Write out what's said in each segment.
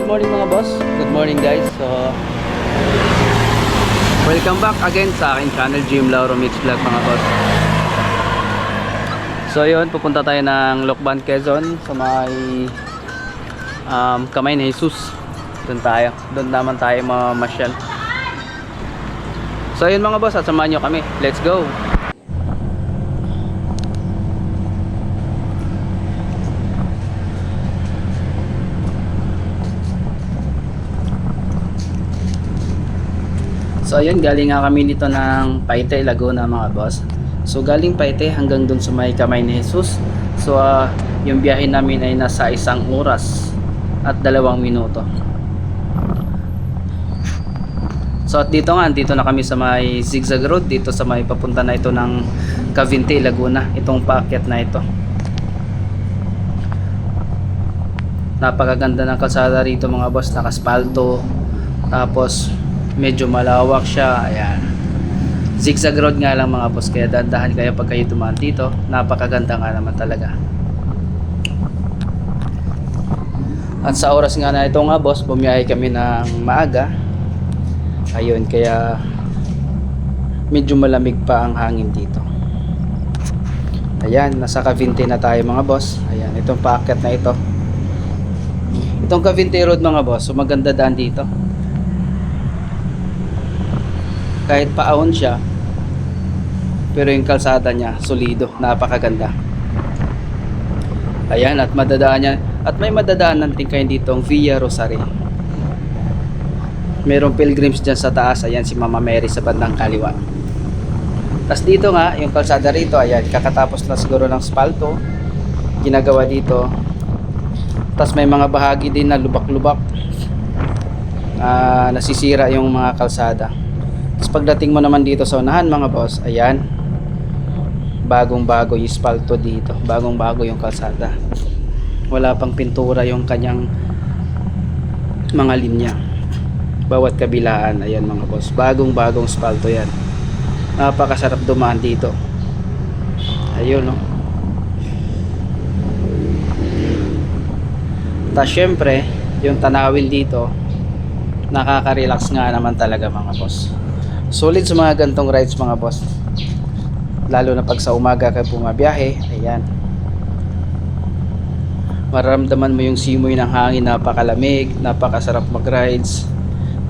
good morning mga boss. Good morning guys. So, welcome back again sa aking channel, Jim Lauro Mix Vlog mga boss. So yun, pupunta tayo ng Lokban, Quezon sa may Kamay ni Jesus. Doon naman tayo mamasyal. So yun mga boss, sasamahan nyo kami. Let's go. So ayun, galing nga kami dito ng Paite, Laguna mga boss. So galing Paite hanggang dun sa may Kamay ni Jesus. So yung biyahe namin ay nasa 1 oras at 2 minuto. So at dito na kami sa may zigzag road, dito sa may papunta na ito ng Cavinti, Laguna. Itong paakyat na ito. Napakaganda ng kalsada rito mga boss, nakaspalto. Tapos medyo malawak siya, ayan. Zigzag road nga lang mga boss, kaya dahan-dahan kayo pag kayo dumaan dito. Napakaganda nga naman talaga. At sa oras nga na ito nga boss, bumiyahe kami ng maaga. Ayun, kaya medyo malamig pa ang hangin dito. Ayan, nasa Cavinti na tayo mga boss. Ayan, itong paakyat na ito. Itong Cavinti road mga boss, so maganda daan dito. Kahit paahon siya, pero yung kalsada niya solido, napakaganda. Ayan, at madadaan niya, at may madadaanan din kayo dito ang Via Rosary. Merong pilgrims dyan sa taas. Ayan si Mama Mary sa bandang kaliwa. Tapos dito nga yung kalsada rito, ayan, kakatapos na siguro ng spalto ginagawa dito. Tapos may mga bahagi din na lubak-lubak, nasisira yung mga kalsada. Tapos pagdating mo naman dito sa unahan mga boss, ayan, bagong-bago yung spalto dito, bagong-bago yung kalsada. Wala pang pintura yung kanyang mga linya bawat kabilaan. Ayan mga boss, bagong-bagong spalto yan. Napakasarap dumaan dito. Ayun no. Tapos syempre yung tanawin dito, nakaka-relax nga naman talaga mga boss. Solid sa mga gantong rides mga boss, lalo na pag sa umaga kayo bumabiyahe. Ayan, mararamdaman mo yung simoy ng hangin, napakalamig, napakasarap mag rides,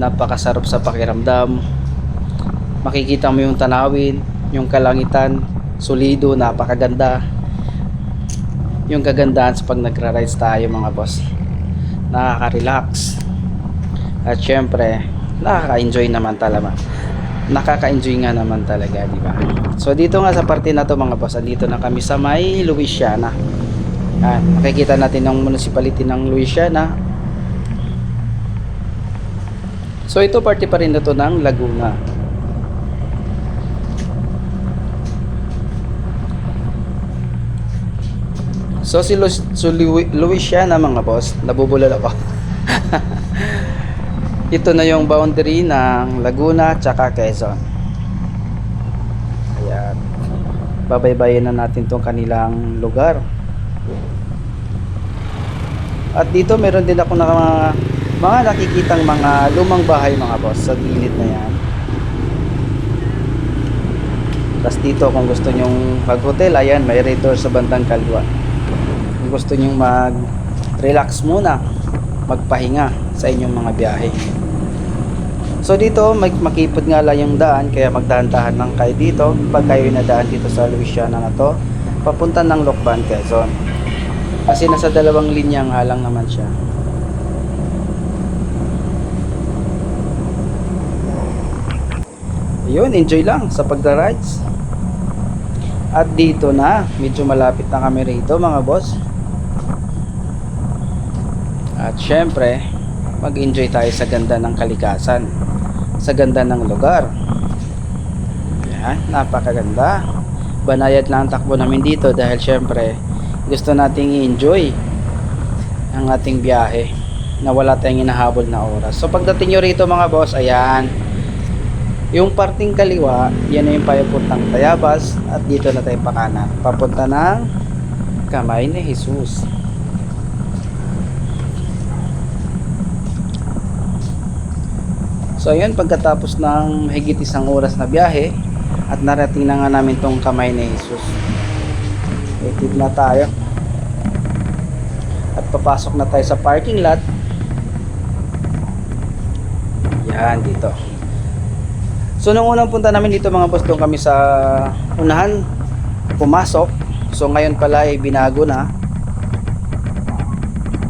napakasarap sa pakiramdam. Makikita mo yung tanawin, yung kalangitan, solido, napakaganda. Yung kagandahan sa pag nagra-rides tayo mga boss, nakaka-relax. At syempre nakaka-enjoy naman talaga. Nakaka-enjoy nga naman talaga, di ba? So dito nga sa parte na to mga boss, dito na kami sa may Louisiana. Makikita natin ang municipality ng Louisiana. So ito parte pa rin na to ng Laguna. So si Louisiana mga boss, nabubulol ako. Ito na yung boundary ng Laguna tsaka Quezon. Ayan, babaybayin na natin tong kanilang lugar. At dito meron din ako mga nakikitang mga lumang bahay mga boss sa gilid na yan. Tapos dito kung gusto nyong mag hotel, ayan, may resort sa bandang kaliwa. Kung gusto nyong mag relax muna, magpahinga sa inyong mga biyahe. So dito makipot nga lang yung daan, kaya magdahan-dahan lang kayo dito pag kayo nadaan dito sa Louisiana na to papunta ng Lokban, Quezon, kasi nasa 2 linya nga lang naman siya. Ayun, enjoy lang sa pagda-rides. At dito na, medyo malapit na kami rito mga boss. At syempre mag-enjoy tayo sa ganda ng kalikasan, sa ganda ng lugar. Yan, napakaganda. Banayad lang ang takbo namin dito dahil syempre gusto nating i-enjoy ang ating biyahe na wala tayong hinahabol na oras. So pagdating nyo rito mga boss, ayan, yung parting kaliwa, yan na yung papuntang Tayabas. At dito na tayo pakanan, papunta ng Kamay ni Jesus. So ayun, pagkatapos ng higit isang oras na biyahe at narating na nga namin tong Kamay ni Jesus. Waited na tayo at papasok na tayo sa parking lot. Yan, dito. So nung unang punta namin dito mga boss, doon kami sa unahan pumasok. So ngayon pala ay binago na.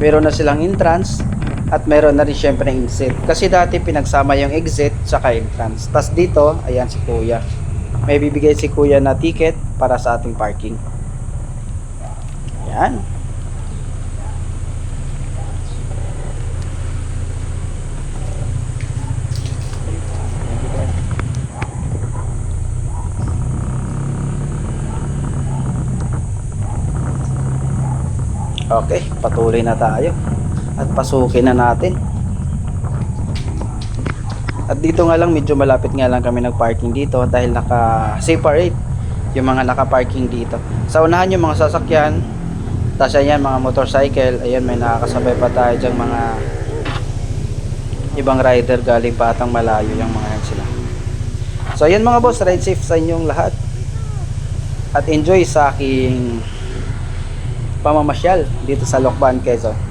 Meron na silang entrance at meron na rin syempre exit. Kasi dati pinagsama yung exit saka entrance. Tas dito, ayan si kuya. May bibigay si kuya na ticket para sa ating parking. Ayan. Okay, patuloy na tayo at pasukin na natin. At dito nga lang, medyo malapit nga lang kami nagparking dito dahil naka-separate yung mga naka-parking dito. Sa unahan yung mga sasakyan, tapos ayan mga motorcycle, ayan may nakakasabay pa tayo dyan, mga ibang rider galing pa atang malayo, yung mga yan sila. So ayan mga boss, ride safe sa inyong lahat at enjoy sa aking pamamasyal dito sa Lokban, Quezon.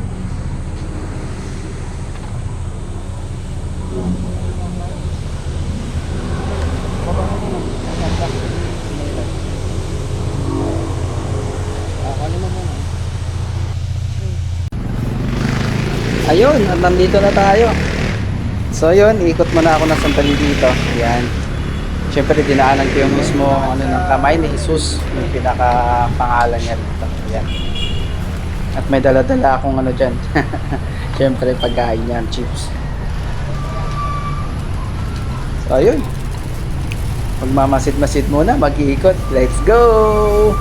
Ayun, at nandito na tayo. So yun, ikot muna ako ng sandali dito. Yan. Siyempre dinaanan ko yung mismo ng Kamay ni Jesus, yung pinaka pangalan niya dito. Yan. At may dala-dala akong dyan. Siyempre pagkain yan, chips. So ayun. Magmamasid-masid muna, mag-iikot. Let's go!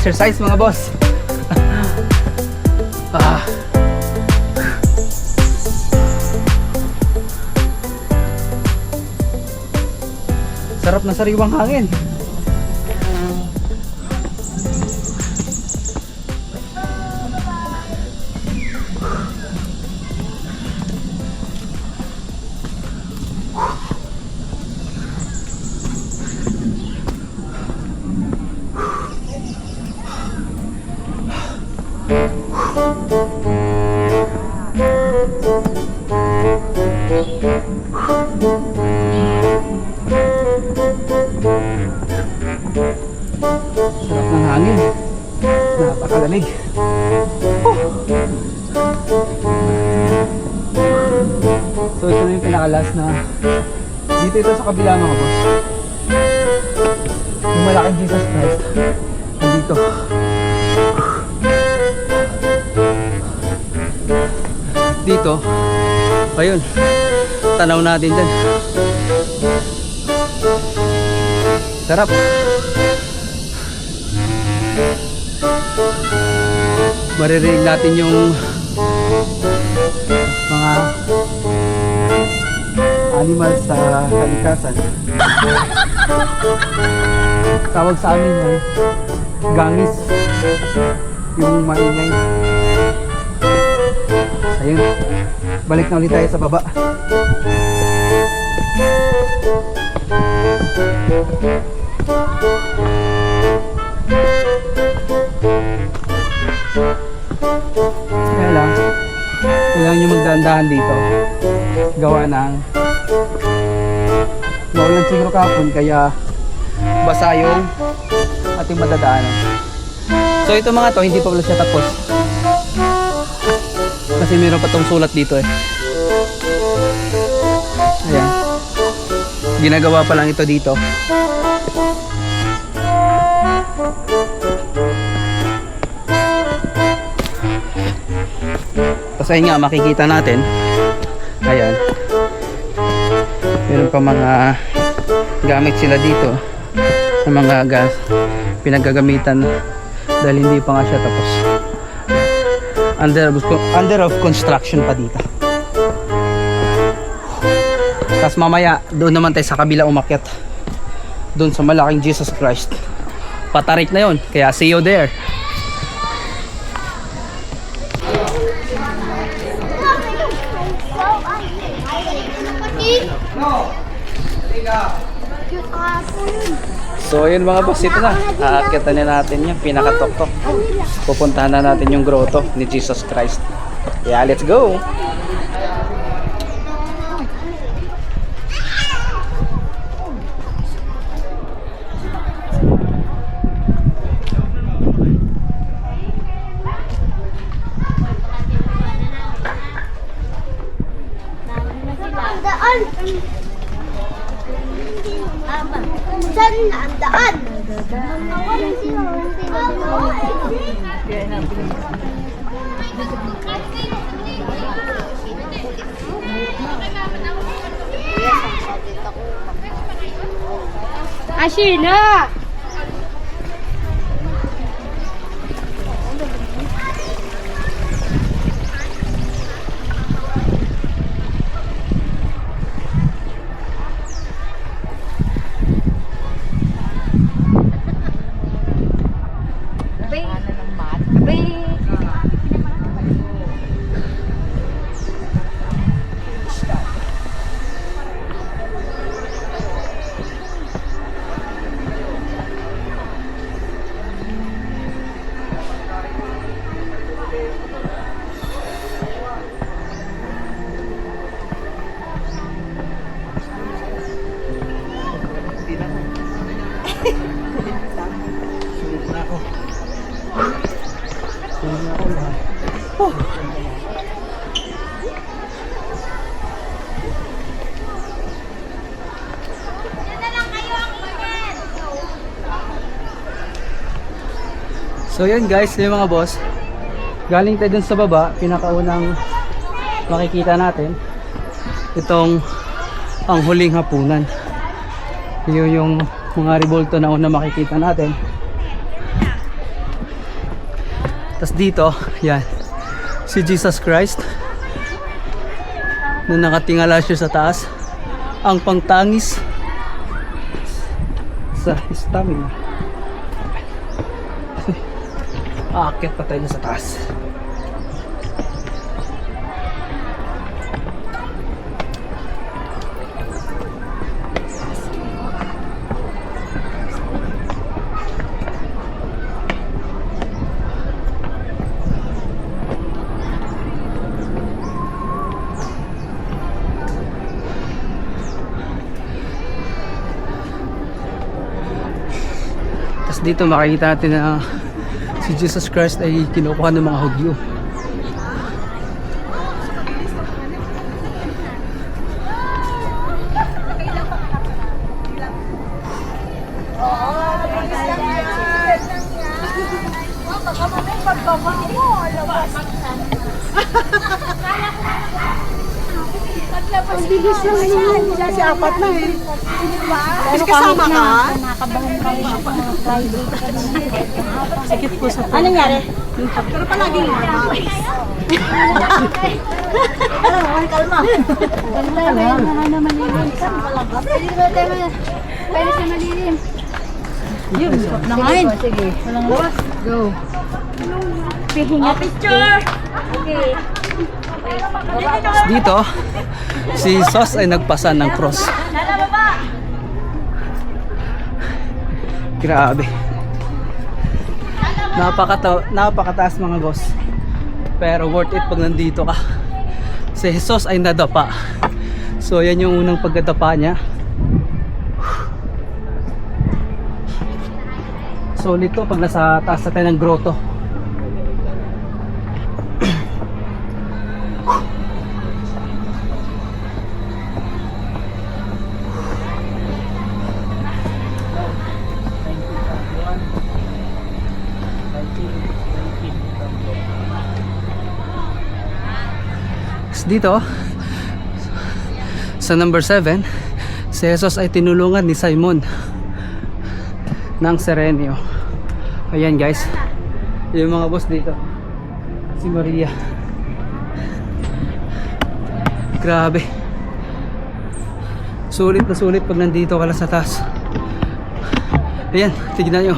exercise mga boss. Ah. Sarap na sariwang hangin. Sarap ng hangin. Napakalamig. So ito na yung pinakalas na dito ito sa kabila mga boss. Yung malaking Jesus Christ nandito. Dito ayun, tanaw natin dyan. Sarap. Maririnig natin yung mga animals sa kalikasan. Tawag sa amin ay gangis, yung maingay. Ayun, balik na ulit tayo sa baba. Kailangan nyo magdahan-dahan dito. Gawa ng maulan siguro kahapon, kaya basa yung ating madadaanan. So ito mga to, hindi pa pala siya tapos. Kasi meron pa tong sulat dito eh. Ayan. Ginagawa pa lang ito dito. Tapos ayun nga, makikita natin, ayan, meron pa mga gamit sila dito ng mga gas pinagagamitan dahil hindi pa nga siya tapos. Under of construction pa dito. Tapos mamaya doon naman tayo sa kabila umakyat, doon sa malaking Jesus Christ. Patarik na yon, kaya see you there. So ayun mga boss, ito na, aakyatan na natin yung pinakatok-tok. Pupuntahan na natin yung grotto ni Jesus Christ. Yeah, let's go. Saan na ang daan? Ashina! So yun guys, yung mga boss, galing tayo dun sa baba, pinakaunang makikita natin itong ang huling hapunan. Yun yung mga revolto na una makikita natin. Tas dito, yan, si Jesus Christ na nakatingala siya sa taas, ang pangtangis sa stamina. Aakyat pa tayo sa taas. Dito makikita natin na si Jesus Christ ay kinukuha ng mga Hudyo. Ang bilis lang yun. Kasi apat na eh. Mas kasama ka? Sakit po sa ano nangyari? Pero palaging normal. Kalma. Kalma na malilim. Pwede sa malilim. Yun, nangain. Sige, walang lawas. Go. Pihinga. Picture! Okay. Dito, si Jesus ay nagpasa ng cross. Grabe. Napakataas mga boss. Pero worth it pag nandito ka. Si Jesus ay nadapa. So yan yung unang pagdadapa niya. Solid to pag nasa taas na tayo ng grotto. Dito sa number 7, si Jesus ay tinulungan ni Simon ng Serenio. Ayan guys, yung mga boss dito, si Maria. Grabe, sulit na sulit pag nandito ka lang sa taas. Ayan, tignan nyo.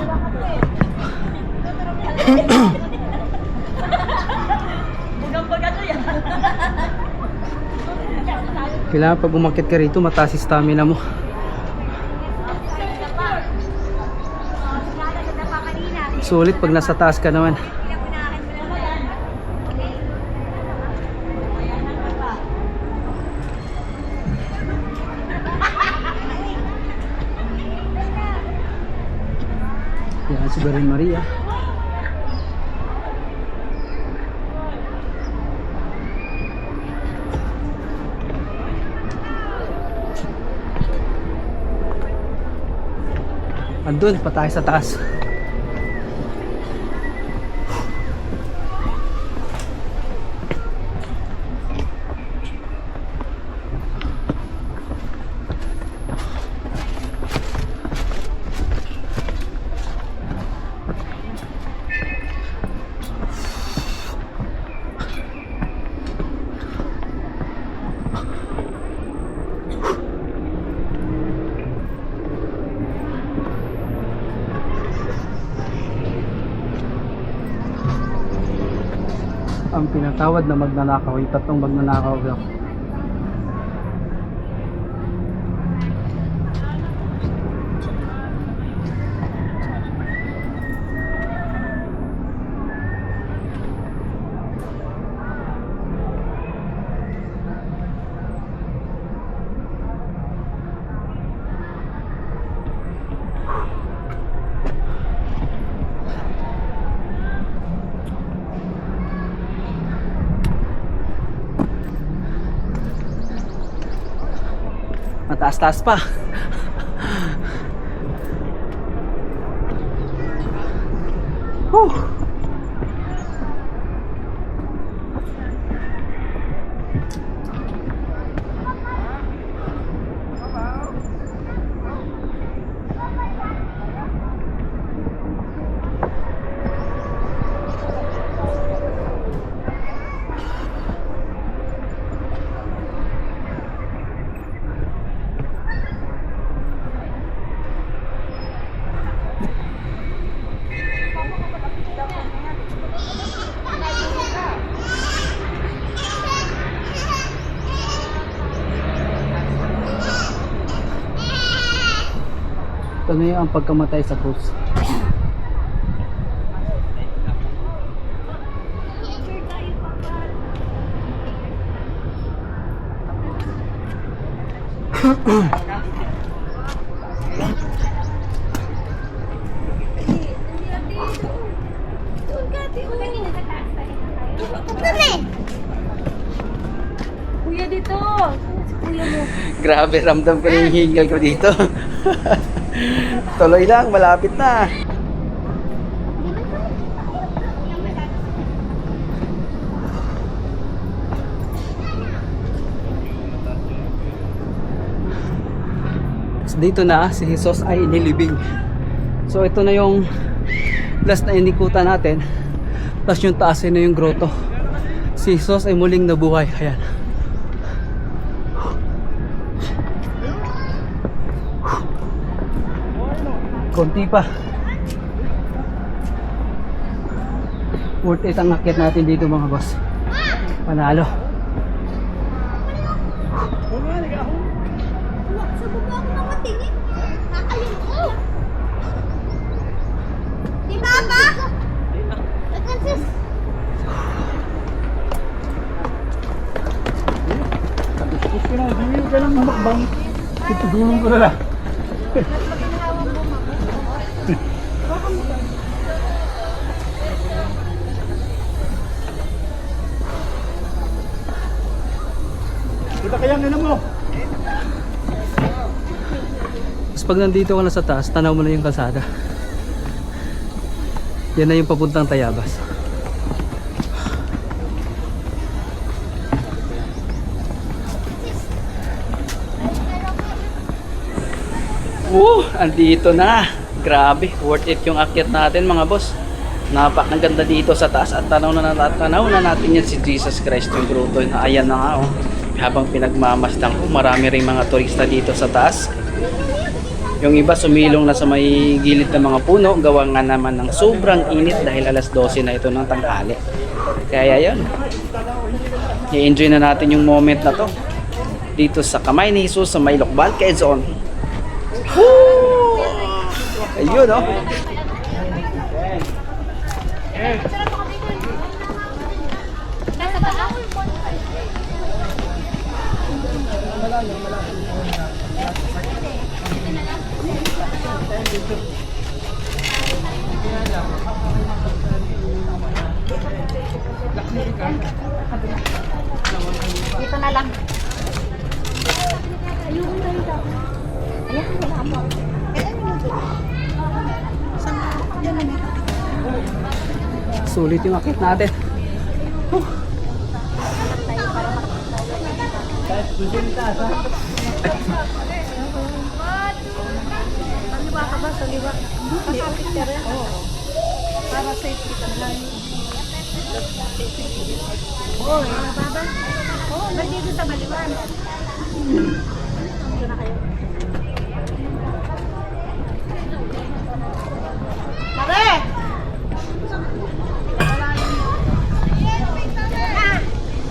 Kailangan pag umakyat ka rito, mataas yung stamina mo. Sulit pag nasa taas ka naman. Yan si Virgin Maria. Andun pa tayo sa taas. Ang pinatawad na magnanakaw, yung tatlong magnanakaw lang. Mataas-taas pa. Ito na yung ang pagkamatay sa krus. Kuya dito. Kuya mo. Grabe, ramdam ko na yung hingal ko dito. Tuloy lang, malapit na. Dito na si Jesus ay inilibing. So ito na yung last na inikutan natin. Tapos yung taas na yung grotto. Si Jesus ay muling nabuhay. Ayan. Konti pa. Worth it ang akyat natin dito mga boss. Panalo. Sa baba ako nakatingin. Ayun ko. Di ba ba? Francis. Tapos ko na, hindi ka lang makbang. Itudulong ko na lang. Kita kaya nga mo. Tapos pag nandito ka na sa taas, tanaw mo na yung kalsada. Yan na yung papuntang Tayabas. Andito na. Grabe, worth it yung akyat natin mga boss. Napakaganda dito sa taas at tanaw na natin yan si Jesus Christ yung grotto. Ayan na nga oh. Habang pinagmamasdan ko, marami ring mga turista dito sa taas. Yung iba sumilong na sa may gilid ng mga puno, gawa nga naman ng sobrang init dahil alas 12 na ito ng tanghali. Kaya yan, i-enjoy na natin yung moment na to dito sa kamay ni Jesus sa may Lokbal, Quezon. Woo! Ayun oh. Dito na lang. Ayun na rin. Ayan, wala mo. Sulit yung akyat natin. Saliwa ka ba? Saliwa. Kasapit ka rin. Para safety ka lang. Oo, baba. Oo, dito sa baliwan. Dito na kayo. Mare!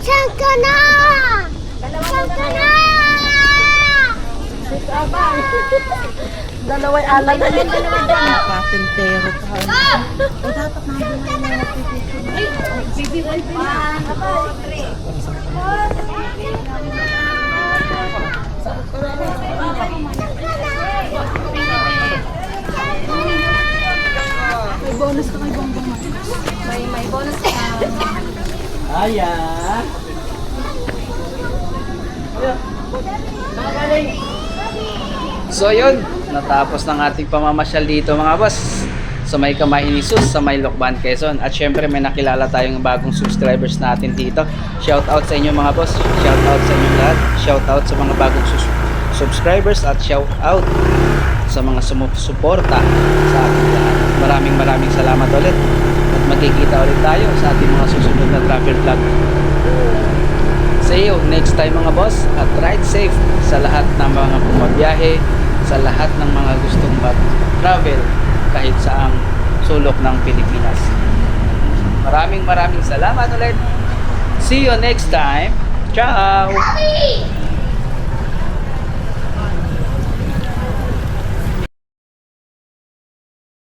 Saan ka na? Saan ka na? Dalaway alam na yun. Patentero ka. Dapat na ay, baby wife na. May bonus ka kay Bongbong. May bonus ka. Aya. So yun, natapos ng ating pamamasyal dito mga boss sa may Kamay ni Jesus, sa may Lokban, Quezon. At syempre may nakilala tayong bagong subscribers natin dito. Shout out sa inyo mga boss, shout out sa inyo lahat, shout out sa mga bagong subscribers at shout out sa mga sumusuporta sa ating lahat. Maraming salamat ulit at magkikita ulit tayo sa ating mga susunod na travel vlog. See you next time mga boss, at ride safe sa lahat ng mga bumabiyahe, sa lahat ng mga gustong mag-travel kahit saang sulok ng Pilipinas. Maraming salamat ulit. See you next time. Ciao!